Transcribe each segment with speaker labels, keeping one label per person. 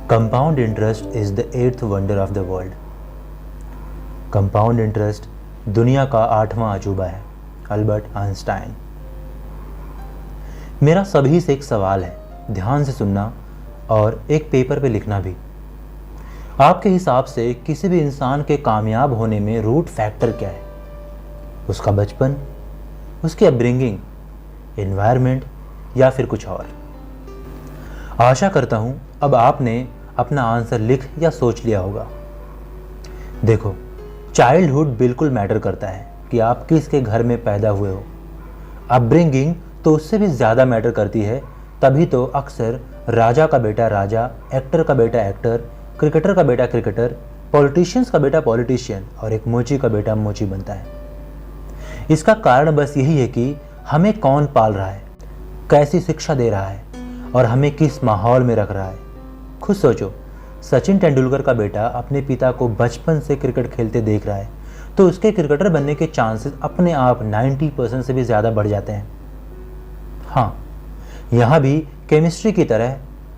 Speaker 1: Compound interest is the eighth wonder of the world. Compound interest दुनिया का 8वां अजूबा है, अल्बर्ट आइंस्टाइन। मेरा सभी से एक सवाल है, ध्यान से सुनना और एक पेपर पे लिखना भी। आपके हिसाब से किसी भी इंसान के कामयाब होने में रूट फैक्टर क्या है? उसका बचपन, उसकी अपब्रिंगिंग, एनवायरनमेंट या फिर कुछ और? आशा करता हूं अब आपने अपना आंसर लिख या सोच लिया होगा। देखो, चाइल्डहुड बिल्कुल मैटर करता है कि आप किसके घर में पैदा हुए हो। अपब्रिंगिंग तो उससे भी ज़्यादा मैटर करती है, तभी तो अक्सर राजा का बेटा राजा, एक्टर का बेटा एक्टर, क्रिकेटर का बेटा क्रिकेटर, पॉलिटिशियंस का बेटा पॉलिटिशियन और एक मोची का बेटा मोची बनता है। इसका कारण बस यही है कि हमें कौन पाल रहा है, कैसी शिक्षा दे रहा है और हमें किस माहौल में रख रहा है। खुद सोचो, सचिन तेंदुलकर का बेटा अपने पिता को बचपन से क्रिकेट खेलते देख रहा है तो उसके क्रिकेटर बनने के चांसेस अपने आप 90% से भी ज़्यादा बढ़ जाते हैं। हाँ, यहाँ भी केमिस्ट्री की तरह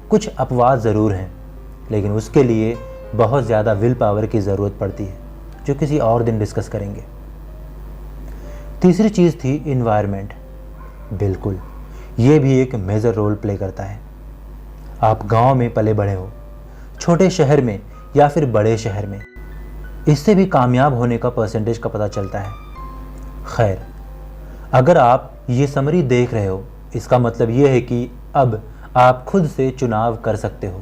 Speaker 1: कुछ अपवाद ज़रूर हैं, लेकिन उसके लिए बहुत ज़्यादा विल पावर की ज़रूरत पड़ती है, जो किसी और दिन डिस्कस करेंगे। तीसरी चीज़ थी इन्वायरमेंट। बिल्कुल, ये भी एक मेजर रोल प्ले करता है। आप गांव में पले बड़े हो, छोटे शहर में या फिर बड़े शहर में, इससे भी कामयाब होने का परसेंटेज का पता चलता है। खैर, अगर आप ये समरी देख रहे हो, इसका मतलब ये है कि अब आप खुद से चुनाव कर सकते हो।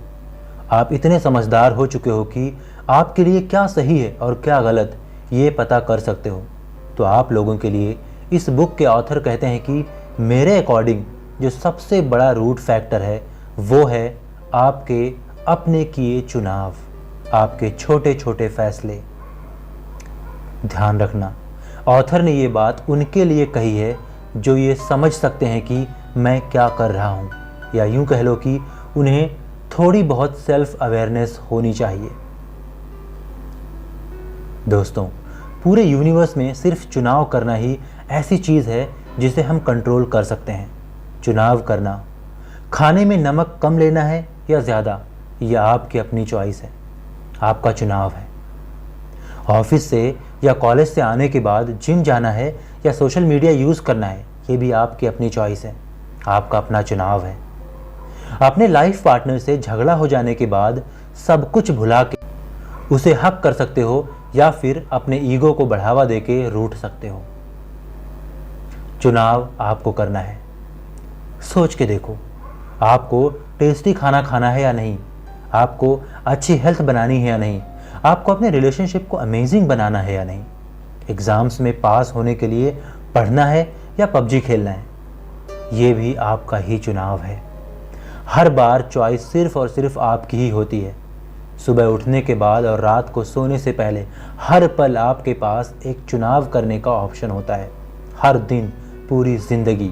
Speaker 1: आप इतने समझदार हो चुके हो कि आपके लिए क्या सही है और क्या गलत ये पता कर सकते हो। तो आप लोगों के लिए इस बुक के ऑथर कहते हैं कि मेरे अकॉर्डिंग जो सबसे बड़ा रूट फैक्टर है वो है आपके अपने किए चुनाव, आपके छोटे छोटे फैसले। ध्यान रखना, ऑथर ने ये बात उनके लिए कही है जो ये समझ सकते हैं कि मैं क्या कर रहा हूँ, या यूँ कह लो कि उन्हें थोड़ी बहुत सेल्फ अवेयरनेस होनी चाहिए। दोस्तों, पूरे यूनिवर्स में सिर्फ चुनाव करना ही ऐसी चीज़ है जिसे हम कंट्रोल कर सकते हैं। चुनाव करना, खाने में नमक कम लेना है या ज़्यादा, यह आपकी अपनी चॉइस है, आपका चुनाव है। ऑफिस से या कॉलेज से आने के बाद जिम जाना है या सोशल मीडिया यूज़ करना है, ये भी आपकी अपनी चॉइस है, आपका अपना चुनाव है। अपने लाइफ पार्टनर से झगड़ा हो जाने के बाद सब कुछ भुला के उसे हक कर सकते हो या फिर अपने ईगो को बढ़ावा देके रूठ सकते हो। चुनाव आपको करना है। सोच के देखो, आपको टेस्टी खाना खाना है या नहीं, आपको अच्छी हेल्थ बनानी है या नहीं, आपको अपने रिलेशनशिप को अमेजिंग बनाना है या नहीं, एग्ज़ाम्स में पास होने के लिए पढ़ना है या पबजी खेलना है, ये भी आपका ही चुनाव है। हर बार चॉइस सिर्फ और सिर्फ आपकी ही होती है। सुबह उठने के बाद और रात को सोने से पहले हर पल आपके पास एक चुनाव करने का ऑप्शन होता है, हर दिन, पूरी ज़िंदगी।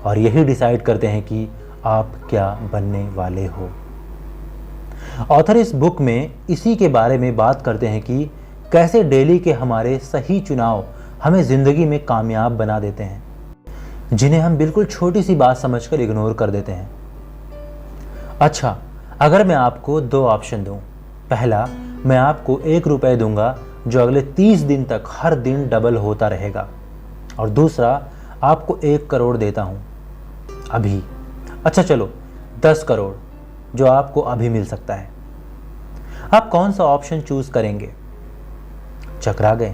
Speaker 1: और यही डिसाइड करते हैं कि आप क्या बनने वाले हो। ऑथर इस बुक में इसी के बारे में बात करते हैं कि कैसे डेली के हमारे सही चुनाव हमें ज़िंदगी में कामयाब बना देते हैं, जिन्हें हम बिल्कुल छोटी सी बात समझकर इग्नोर कर देते हैं। अच्छा, अगर मैं आपको 2 ऑप्शन दूं, पहला, मैं आपको 1 रुपये दूंगा जो अगले 30 दिन तक हर दिन डबल होता रहेगा, और दूसरा, आपको 1 करोड़ देता हूं अभी। अच्छा चलो, 10 करोड़ जो आपको अभी मिल सकता है। आप कौन सा ऑप्शन चूज करेंगे? चकरा गए?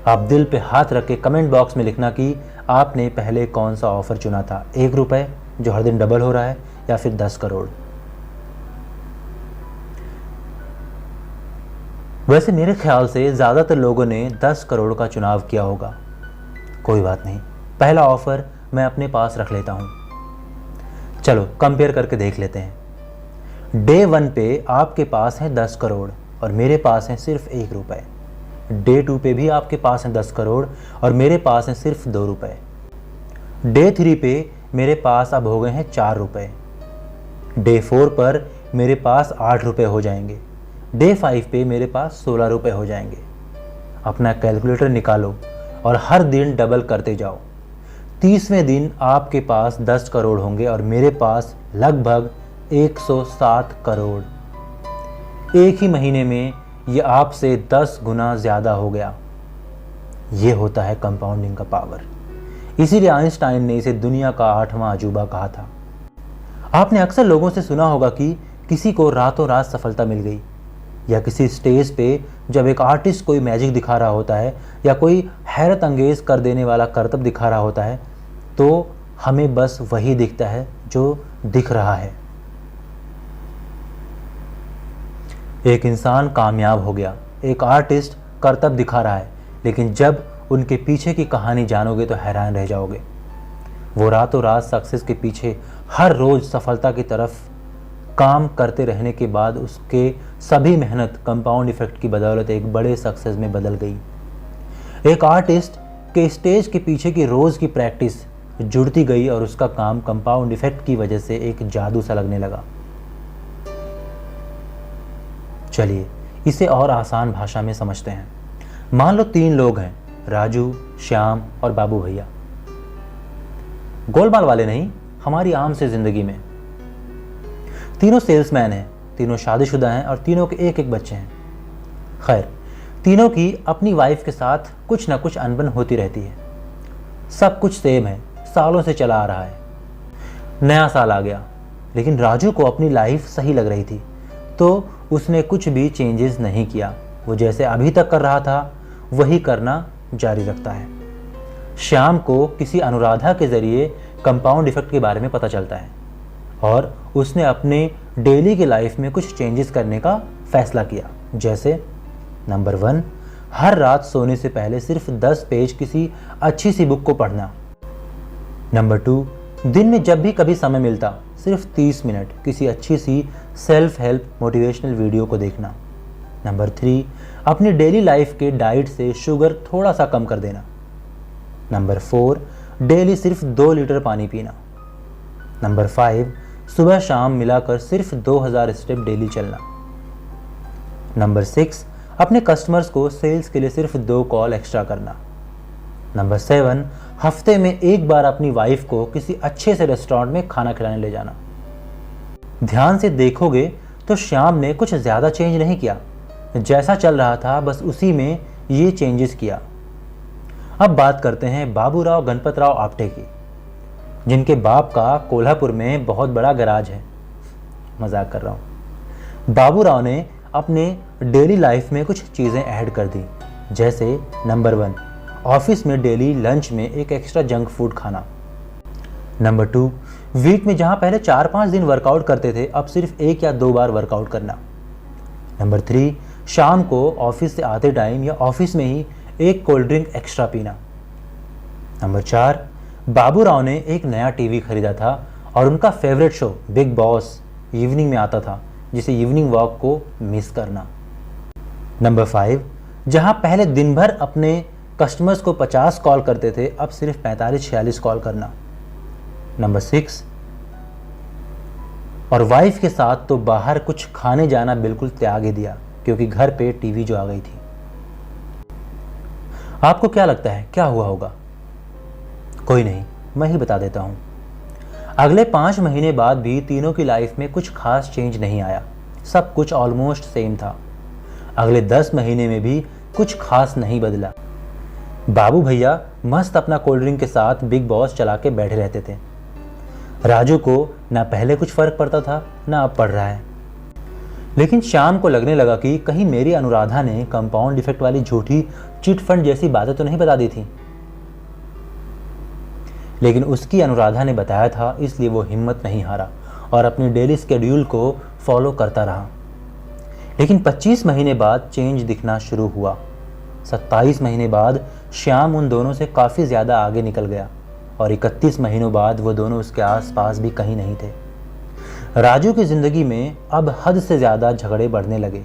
Speaker 1: आप दिल पे हाथ रख के कमेंट बॉक्स में लिखना कि आपने पहले कौन सा ऑफर चुना था, 1 रुपये जो हर दिन डबल हो रहा है या फिर 10 करोड़। वैसे मेरे ख्याल से ज़्यादातर लोगों ने 10 करोड़ का चुनाव किया होगा। कोई बात नहीं, पहला ऑफर मैं अपने पास रख लेता हूँ। चलो कंपेयर करके देख लेते हैं। डे 1 पे आपके पास है 10 करोड़ और मेरे पास है सिर्फ 1 रुपये। डे 2 पे भी आपके पास है 10 करोड़ और मेरे पास है सिर्फ 2 रुपये। डे 3 पे मेरे पास अब हो गए हैं 4 रुपये। डे 4 पर मेरे पास 8 रुपये हो जाएंगे। डे 5 पे मेरे पास 16 रुपये हो जाएंगे। अपना कैलकुलेटर निकालो और हर दिन डबल करते जाओ। 30वें दिन आपके पास 10 करोड़ होंगे और मेरे पास लगभग 107 करोड़। एक ही महीने में ये आपसे 10 गुना ज़्यादा हो गया। ये होता है कंपाउंडिंग का पावर। इसीलिए आइंस्टाइन ने इसे दुनिया का 8वां अजूबा कहा था। आपने अक्सर लोगों से सुना होगा कि किसी को रातों रात सफलता मिल गई, या किसी स्टेज पे जब एक आर्टिस्ट कोई मैजिक दिखा रहा होता है या कोई हैरत अंगेज कर देने वाला करतब दिखा रहा होता है, तो हमें बस वही दिखता है जो दिख रहा है। एक इंसान कामयाब हो गया, एक आर्टिस्ट करतब दिखा रहा है, लेकिन जब उनके पीछे की कहानी जानोगे तो हैरान रह जाओगे। वो रातों रात सक्सेस के पीछे हर रोज सफलता की तरफ काम करते रहने के बाद उसके सभी मेहनत कंपाउंड इफेक्ट की बदौलत एक बड़े सक्सेस में बदल गई। एक आर्टिस्ट के स्टेज के पीछे की रोज की प्रैक्टिस जुड़ती गई और उसका काम कंपाउंड इफेक्ट की वजह से एक जादू सा लगने लगा। चलिए इसे और आसान भाषा में समझते हैं। मान लो 3 लोग हैं, राजू, श्याम और बाबू भैया। गोलमाल वाले नहीं, हमारी आम से जिंदगी में। तीनों सेल्समैन हैं, तीनों शादीशुदा हैं और तीनों के एक एक बच्चे हैं। खैर, तीनों की अपनी वाइफ के साथ कुछ ना कुछ अनबन होती रहती है। सब कुछ सेम है, सालों से चला आ रहा है। नया साल आ गया, लेकिन राजू को अपनी लाइफ सही लग रही थी, तो उसने कुछ भी चेंजेस नहीं किया। वो जैसे अभी तक कर रहा था वही करना जारी रखता है। श्याम को किसी अनुराधा के जरिए कंपाउंड इफेक्ट के बारे में पता चलता है और उसने अपने डेली के लाइफ में कुछ चेंजेस करने का फैसला किया। जैसे नंबर 1, हर रात सोने से पहले सिर्फ 10 पेज किसी अच्छी सी बुक को पढ़ना। नंबर 2, दिन में जब भी कभी समय मिलता सिर्फ 30 मिनट किसी अच्छी सी सेल्फ हेल्प मोटिवेशनल वीडियो को देखना। नंबर 3, अपनी डेली लाइफ के डाइट से शुगर थोड़ा सा कम कर देना। नंबर 4, डेली सिर्फ 2 लीटर पानी पीना। नंबर 5, सुबह शाम मिलाकर सिर्फ 2000 स्टेप डेली चलना। नंबर 6, अपने कस्टमर्स को सेल्स के लिए सिर्फ 2 कॉल एक्स्ट्रा करना। नंबर 7, हफ्ते में एक बार अपनी वाइफ को किसी अच्छे से रेस्टोरेंट में खाना खिलाने ले जाना। ध्यान से देखोगे तो श्याम ने कुछ ज़्यादा चेंज नहीं किया, जैसा चल रहा था बस उसी में ये चेंजेस किया। अब बात करते हैं बाबूराव गणपतराव आपटे की, जिनके बाप का कोल्हापुर में बहुत बड़ा गैराज है। मजाक कर रहा हूँ। बाबूराव ने अपने डेली लाइफ में कुछ चीज़ें ऐड कर दी, जैसे नंबर 1, ऑफिस में डेली लंच में एक एक्स्ट्रा जंक फूड खाना। नंबर 2, वीक में जहाँ पहले 4-5 दिन वर्कआउट करते थे अब सिर्फ 1 या 2 बार वर्कआउट करना। नंबर 3, शाम को ऑफिस से आते टाइम या ऑफिस में ही एक कोल्ड ड्रिंक एक्स्ट्रा पीना। नंबर 4, बाबूराव ने एक नया टीवी खरीदा था और उनका favourite show big boss evening में आता था, जिसे इवनिंग वॉक को मिस करना। नंबर 5, जहां पहले दिन भर अपने कस्टमर्स को 50 कॉल करते थे अब सिर्फ 45-46 कॉल करना। नंबर 6, और वाइफ के साथ तो बाहर कुछ खाने जाना बिल्कुल त्याग ही दिया, क्योंकि घर पे टीवी जो आ गई थी। आपको क्या लगता है क्या हुआ होगा? कोई नहीं, मैं ही बता देता हूं। अगले 5 महीने बाद भी तीनों की लाइफ में कुछ खास चेंज नहीं आया, सब कुछ ऑलमोस्ट सेम था। अगले 10 महीने में भी कुछ खास नहीं बदला। बाबू भैया मस्त अपना कोल्ड ड्रिंक के साथ बिग बॉस चला के बैठे रहते थे। राजू को ना पहले कुछ फर्क पड़ता था ना अब पड़ रहा है। लेकिन शाम को लगने लगा कि कहीं मेरी अनुराधा ने कंपाउंड इफेक्ट वाली झूठी चिट फंड जैसी बातें तो नहीं बता दी थी। लेकिन उसकी अनुराधा ने बताया था, इसलिए वो हिम्मत नहीं हारा और अपनी डेली स्केड्यूल को फॉलो करता रहा। लेकिन 25 महीने बाद चेंज दिखना शुरू हुआ। 27 महीने बाद श्याम उन दोनों से काफ़ी ज़्यादा आगे निकल गया और 31 महीनों बाद वो दोनों उसके आसपास भी कहीं नहीं थे। राजू की ज़िंदगी में अब हद से ज़्यादा झगड़े बढ़ने लगे।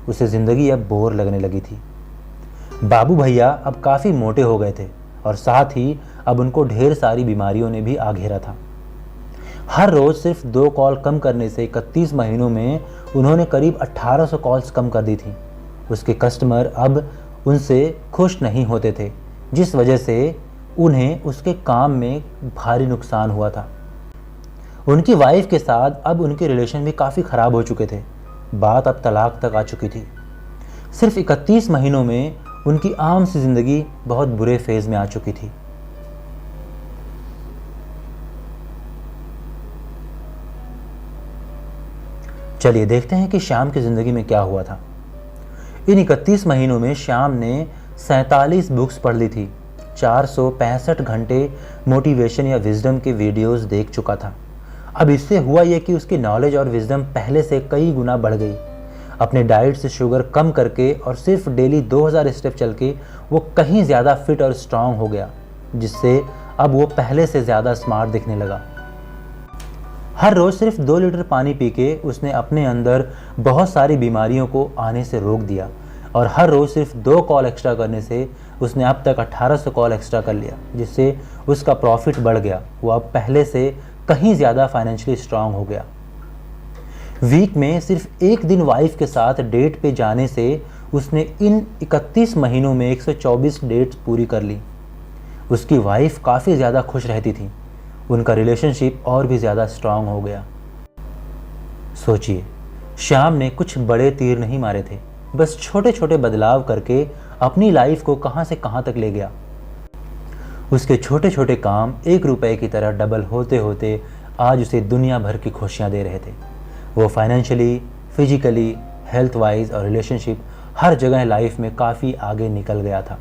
Speaker 1: उसे ज़िंदगी अब बोर लगने लगी थी। बाबू भैया अब काफ़ी मोटे हो गए थे और साथ ही अब उनको ढेर सारी बीमारियों ने भी आ घेरा था। हर रोज़ सिर्फ 2 कॉल कम करने से 31 महीनों में उन्होंने करीब 1800 कॉल्स कम कर दी थी। उसके कस्टमर अब उनसे खुश नहीं होते थे, जिस वजह से उन्हें उसके काम में भारी नुकसान हुआ था। उनकी वाइफ के साथ अब उनके रिलेशन भी काफ़ी ख़राब हो चुके थे। बात अब तलाक तक आ चुकी थी। सिर्फ 31 महीनों में उनकी आम सी ज़िंदगी बहुत बुरे फेज में आ चुकी थी। चलिए देखते हैं कि श्याम की ज़िंदगी में क्या हुआ था। इन 31 महीनों में श्याम ने 47 बुक्स पढ़ ली थी, 465 घंटे मोटिवेशन या विजडम के वीडियोस देख चुका था। अब इससे हुआ यह कि उसकी नॉलेज और विजडम पहले से कई गुना बढ़ गई। अपने डाइट से शुगर कम करके और सिर्फ डेली 2000 स्टेप चल के वो कहीं ज़्यादा फिट और स्ट्रांग हो गया, जिससे अब वो पहले से ज़्यादा स्मार्ट दिखने लगा। हर रोज़ सिर्फ 2 लीटर पानी पी के उसने अपने अंदर बहुत सारी बीमारियों को आने से रोक दिया और हर रोज़ सिर्फ 2 कॉल एक्स्ट्रा करने से उसने अब तक 1800 कॉल एक्स्ट्रा कर लिया, जिससे उसका प्रॉफिट बढ़ गया। वो अब पहले से कहीं ज़्यादा फाइनेंशियली स्ट्रांग हो गया। वीक में सिर्फ एक दिन वाइफ के साथ डेट पे जाने से उसने इन 31 महीनों में 124 डेट्स पूरी कर ली। उसकी वाइफ काफ़ी ज़्यादा खुश रहती थी। उनका रिलेशनशिप और भी ज़्यादा स्ट्रांग हो गया। सोचिए, श्याम ने कुछ बड़े तीर नहीं मारे थे, बस छोटे छोटे बदलाव करके अपनी लाइफ को कहां से कहां तक ले गया। उसके छोटे छोटे काम 1 रुपए की तरह डबल होते होते आज उसे दुनिया भर की खुशियां दे रहे थे। वो फाइनेंशियली, फिजिकली, हेल्थ वाइज और रिलेशनशिप हर जगह लाइफ में काफ़ी आगे निकल गया था।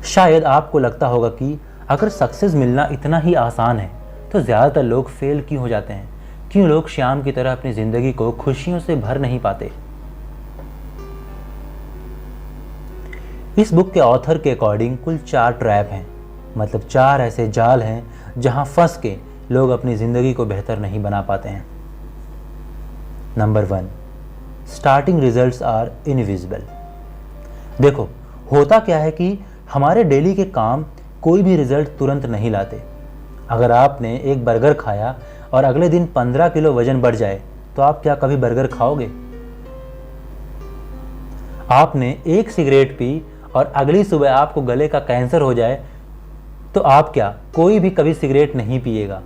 Speaker 1: शायद आपको लगता होगा कि अगर सक्सेस मिलना इतना ही आसान है तो ज़्यादातर लोग फेल क्यों हो जाते हैं, क्यों लोग श्याम की तरह अपनी ज़िंदगी को खुशियों से भर नहीं पाते। इस बुक के ऑथर के अकॉर्डिंग कुल 4 ट्रैप हैं, मतलब 4 ऐसे जाल हैं जहां फंस के लोग अपनी ज़िंदगी को बेहतर नहीं बना पाते हैं। Number 1, starting results are invisible. देखो, होता क्या है कि हमारे डेली के काम कोई भी रिजल्ट तुरंत नहीं लाते। अगर आपने एक बर्गर खाया और अगले दिन 15 किलो वजन बढ़ जाए तो आप क्या कभी बर्गर खाओगे? आपने एक सिगरेट पी और अगली सुबह आपको गले का कैंसर हो जाए तो आप क्या कोई भी कभी सिगरेट नहीं पिएगा?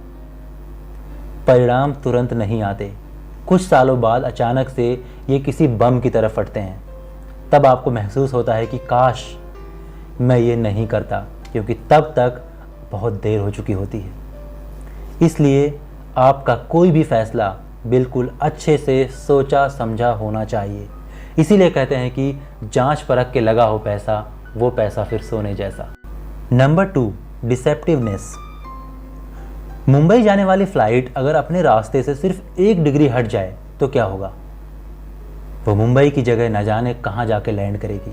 Speaker 1: परिणाम तुरंत नहीं आते। कुछ सालों बाद अचानक से ये किसी बम की तरह फटते हैं। तब आपको महसूस होता है कि काश मैं ये नहीं करता, क्योंकि तब तक बहुत देर हो चुकी होती है। इसलिए आपका कोई भी फैसला बिल्कुल अच्छे से सोचा समझा होना चाहिए। इसीलिए कहते हैं कि जांच परख के लगा हो पैसा, वो पैसा फिर सोने जैसा। नंबर 2, डिसेप्टिवनेस। मुंबई जाने वाली फ्लाइट अगर अपने रास्ते से सिर्फ 1 डिग्री हट जाए तो क्या होगा? वो मुंबई की जगह न जाने कहाँ जाके लैंड करेगी।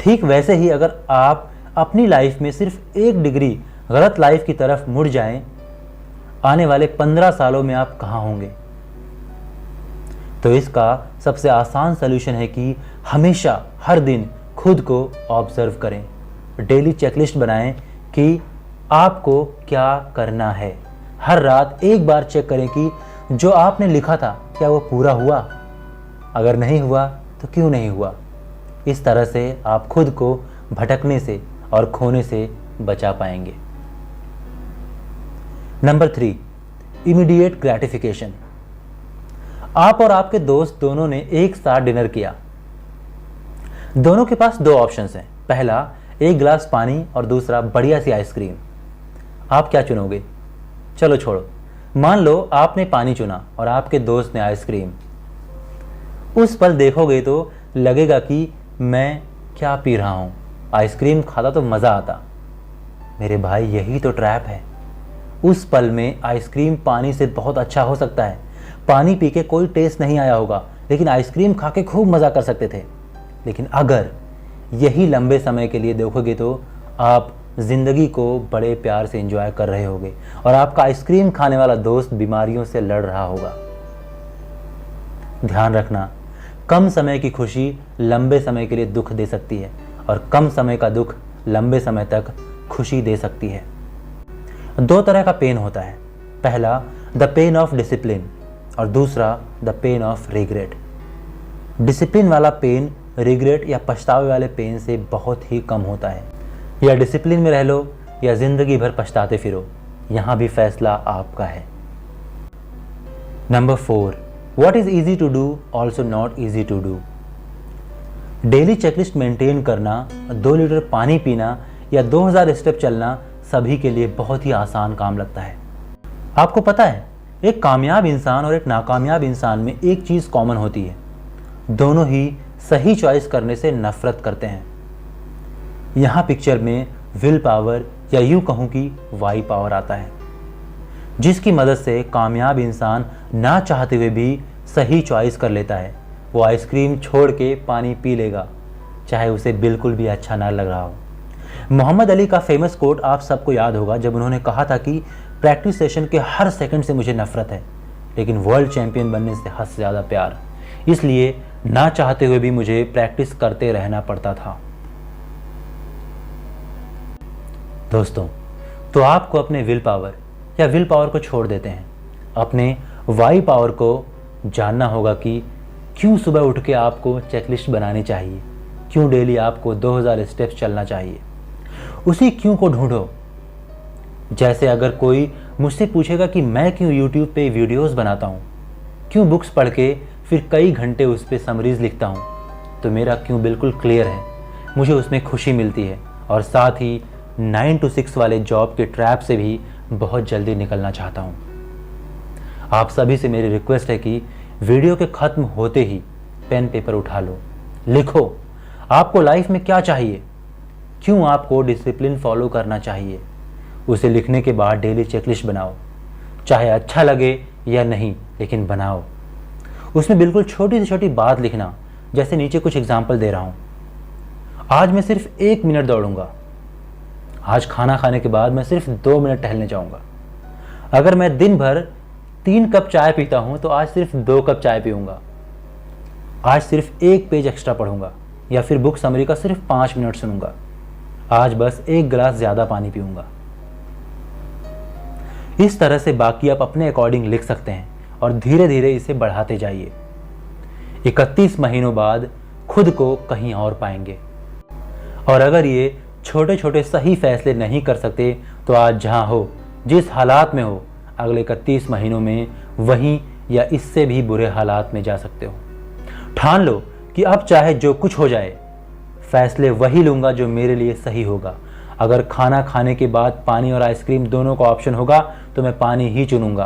Speaker 1: ठीक वैसे ही अगर आप अपनी लाइफ में सिर्फ 1 डिग्री गलत लाइफ की तरफ मुड़ जाएं, आने वाले 15 सालों में आप कहाँ होंगे? तो इसका सबसे आसान सलूशन है कि हमेशा हर दिन खुद को ऑब्जर्व करें। डेली चेकलिस्ट बनाएं कि आपको क्या करना है। हर रात एक बार चेक करें कि जो आपने लिखा था क्या वो पूरा हुआ। अगर नहीं हुआ तो क्यों नहीं हुआ। इस तरह से आप खुद को भटकने से और खोने से बचा पाएंगे। Number 3, immediate gratification. आप और आपके दोस्त दोनों ने एक साथ डिनर किया। दोनों के पास 2 ऑप्शंस हैं। पहला, 1 गिलास पानी और दूसरा बढ़िया सी आइसक्रीम। आप क्या चुनोगे? चलो छोड़ो, मान लो आपने पानी चुना और आपके दोस्त ने आइसक्रीम। उस पल देखोगे तो लगेगा कि मैं क्या पी रहा हूँ, आइसक्रीम खाता तो मज़ा आता। मेरे भाई, यही तो ट्रैप है। उस पल में आइसक्रीम पानी से बहुत अच्छा हो सकता है। पानी पी के कोई टेस्ट नहीं आया होगा, लेकिन आइसक्रीम खा के खूब मज़ा कर सकते थे। लेकिन अगर यही लंबे समय के लिए देखोगे तो आप ज़िंदगी को बड़े प्यार से एंजॉय कर रहे होगे और आपका आइसक्रीम खाने वाला दोस्त बीमारियों से लड़ रहा होगा। ध्यान रखना, कम समय की खुशी लंबे समय के लिए दुख दे सकती है और कम समय का दुख लंबे समय तक खुशी दे सकती है। 2 तरह का पेन होता है। पहला, द पेन ऑफ डिसिप्लिन और दूसरा, the pain of regret. Discipline वाला पेन रिग्रेट या पछतावे वाले पेन से बहुत ही कम होता है। या डिसिप्लिन में रह लो या जिंदगी भर पछताते फिरो, यहां भी फैसला आपका है। Number 4, what is easy to do also not easy to do. Daily checklist maintain करना, 2 लीटर पानी पीना या 2000 स्टेप चलना सभी के लिए बहुत ही आसान काम लगता है। आपको पता है, एक कामयाब इंसान और एक नाकामयाब इंसान में एक चीज़ कॉमन होती है, दोनों ही सही चॉइस करने से नफरत करते हैं। यहाँ पिक्चर में विल पावर या यूँ कहूँ कि वाई पावर आता है, जिसकी मदद से कामयाब इंसान ना चाहते हुए भी सही चॉइस कर लेता है। वो आइसक्रीम छोड़ के पानी पी लेगा, चाहे उसे बिल्कुल भी अच्छा ना लग रहा हो। मोहम्मद अली का फेमस कोट आप सबको याद होगा, जब उन्होंने कहा था कि प्रैक्टिस सेशन के हर सेकंड से मुझे नफरत है, लेकिन वर्ल्ड चैंपियन बनने से हद से ज़्यादा प्यार, इसलिए ना चाहते हुए भी मुझे प्रैक्टिस करते रहना पड़ता था। दोस्तों, तो आपको अपने विल पावर या विल पावर को छोड़ देते हैं, अपने वाई पावर को जानना होगा कि क्यों सुबह उठ के आपको चेकलिस्ट बनानी चाहिए, क्यों डेली आपको 2000 स्टेप्स चलना चाहिए। उसी क्यों को ढूंढो। जैसे अगर कोई मुझसे पूछेगा कि मैं क्यों YouTube पे वीडियोस बनाता हूँ, क्यों बुक्स पढ़ के फिर कई घंटे उस पर समरीज लिखता हूँ, तो मेरा क्यों बिल्कुल क्लियर है। मुझे उसमें खुशी मिलती है और साथ ही 9 to 6 वाले जॉब के ट्रैप से भी बहुत जल्दी निकलना चाहता हूँ। आप सभी से मेरी रिक्वेस्ट है कि वीडियो के ख़त्म होते ही पेन पेपर उठा लो, लिखो आपको लाइफ में क्या चाहिए, क्यों आपको डिसिप्लिन फॉलो करना चाहिए। उसे लिखने के बाद डेली चेकलिस्ट बनाओ, चाहे अच्छा लगे या नहीं, लेकिन बनाओ। उसमें बिल्कुल छोटी से छोटी बात लिखना, जैसे नीचे कुछ एग्जाम्पल दे रहा हूँ। आज मैं सिर्फ 1 मिनट दौड़ूंगा, आज खाना खाने के बाद मैं सिर्फ 2 मिनट टहलने जाऊंगा, अगर मैं दिन भर 3 कप चाय पीता हूँ तो आज सिर्फ 2 कप चाय पीऊँगा, आज सिर्फ 1 पेज एक्स्ट्रा पढ़ूंगा या फिर बुक समरी का सिर्फ 5 मिनट सुनूंगा, आज बस 1 गिलास ज़्यादा पानी पीऊँगा। इस तरह से बाकी आप अपने अकॉर्डिंग लिख सकते हैं और धीरे धीरे इसे बढ़ाते जाइए। 31 महीनों बाद खुद को कहीं और पाएंगे। और अगर ये छोटे छोटे सही फैसले नहीं कर सकते तो आज जहां हो, जिस हालात में हो, अगले 31 महीनों में वहीं या इससे भी बुरे हालात में जा सकते हो। ठान लो कि अब चाहे जो कुछ हो जाए, फैसले वही लूँगा जो मेरे लिए सही होगा। अगर खाना खाने के बाद पानी और आइसक्रीम दोनों का ऑप्शन होगा तो मैं पानी ही चुनूंगा।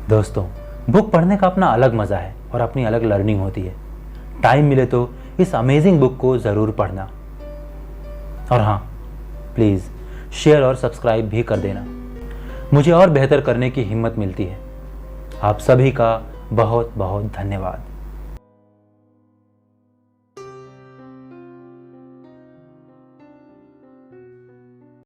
Speaker 1: दोस्तों, बुक पढ़ने का अपना अलग मज़ा है और अपनी अलग लर्निंग होती है। टाइम मिले तो इस अमेजिंग बुक को ज़रूर पढ़ना। और हाँ, प्लीज़ शेयर और सब्सक्राइब भी कर देना, मुझे और बेहतर करने की हिम्मत मिलती है। आप सभी का बहुत बहुत धन्यवाद।